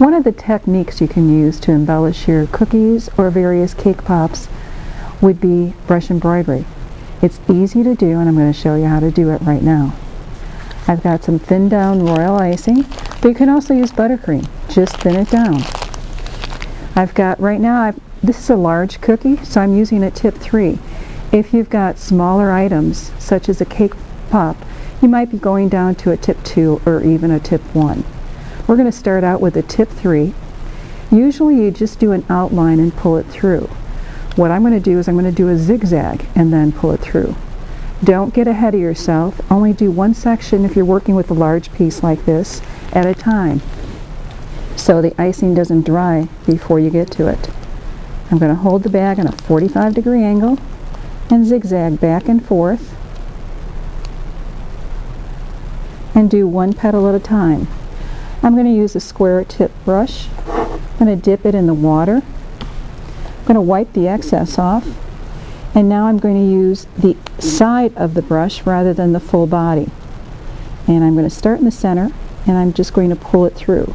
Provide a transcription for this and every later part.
One of the techniques you can use to embellish your cookies or various cake pops would be brush embroidery. It's easy to do, and I'm going to show you how to do it right now. I've got some thinned down royal icing, but you can also use buttercream. Just thin it down. I've got, right now, this is a large cookie, so I'm using a tip 3. If you've got smaller items, such as a cake pop, you might be going down to a tip 2 or even a tip 1. We're going to start out with a tip 3. Usually you just do an outline and pull it through. What I'm going to do is I'm going to do a zigzag and then pull it through. Don't get ahead of yourself. Only do one section if you're working with a large piece like this at a time, so the icing doesn't dry before you get to it. I'm going to hold the bag on a 45-degree angle and zigzag back and forth and do one petal at a time. I'm going to use a square tip brush. I'm going to dip it in the water. I'm going to wipe the excess off, and now I'm going to use the side of the brush rather than the full body. And I'm going to start in the center, and I'm just going to pull it through.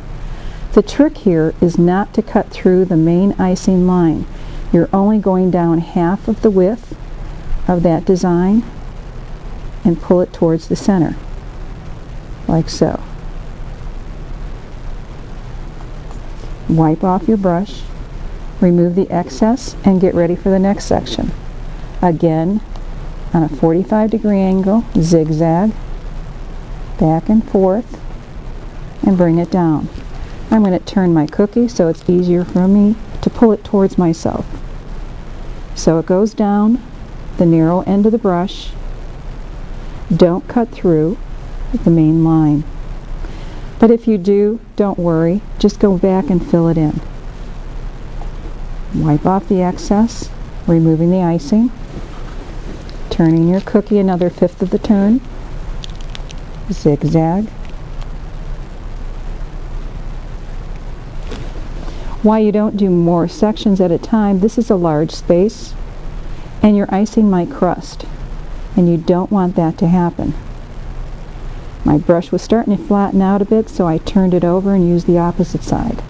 The trick here is not to cut through the main icing line. You're only going down half of the width of that design and pull it towards the center, like so. Wipe off your brush, remove the excess, and get ready for the next section. Again, on a 45-degree angle, zigzag, back and forth, and bring it down. I'm going to turn my cookie so it's easier for me to pull it towards myself. So it goes down the narrow end of the brush. Don't cut through the main line. But if you do, don't worry, just go back and fill it in. Wipe off the excess, removing the icing, turning your cookie another 1/5 of the turn, zigzag. Why you don't do more sections at a time, this is a large space and your icing might crust, and you don't want that to happen. My brush was starting to flatten out a bit, so I turned it over and used the opposite side.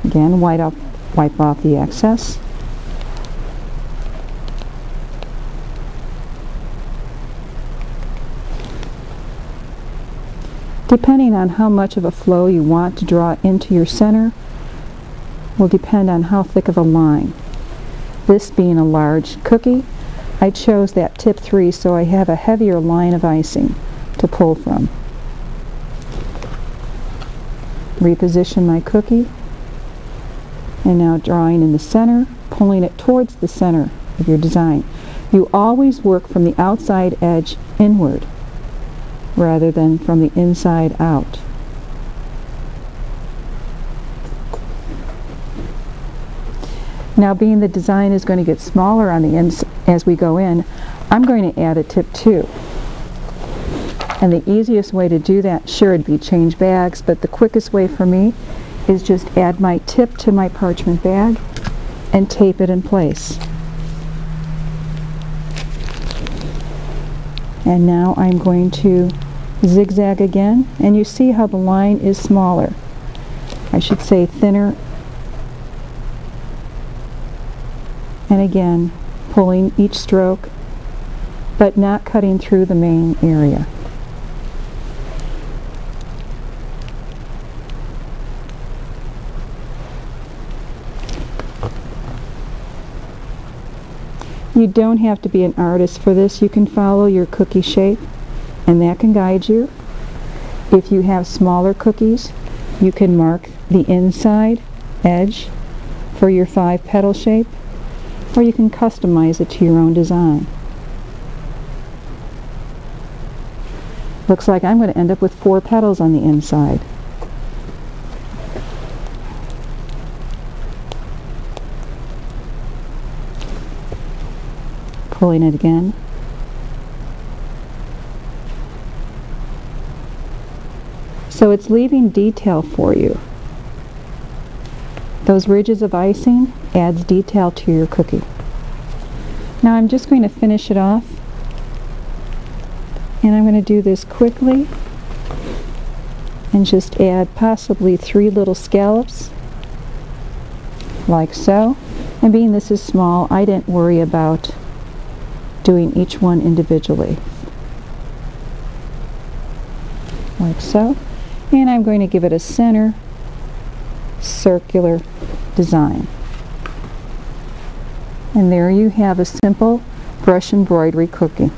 Again, wipe off the excess. Depending on how much of a flow you want to draw into your center will depend on how thick of a line. This being a large cookie, I chose that tip 3 so I have a heavier line of icing to pull from. Reposition my cookie, and now drawing in the center, pulling it towards the center of your design. You always work from the outside edge inward rather than from the inside out. Now, being the design is going to get smaller on the ends as we go in, I'm going to add a tip 2. And the easiest way to do that, sure, it'd be change bags, but the quickest way for me is just add my tip to my parchment bag and tape it in place. And now I'm going to zigzag again, and you see how the line is smaller. I should say thinner. And again, pulling each stroke, but not cutting through the main area. You don't have to be an artist for this. You can follow your cookie shape, and that can guide you. If you have smaller cookies, you can mark the inside edge for your 5 petal shape, or you can customize it to your own design. Looks like I'm going to end up with 4 petals on the inside. Pulling it again. So it's leaving detail for you. Those ridges of icing adds detail to your cookie. Now I'm just going to finish it off, and I'm going to do this quickly and just add possibly 3 little scallops, like so. And being this is small, I didn't worry about doing each one individually, like so. And I'm going to give it a center circular design. And there you have a simple brush embroidery cookie.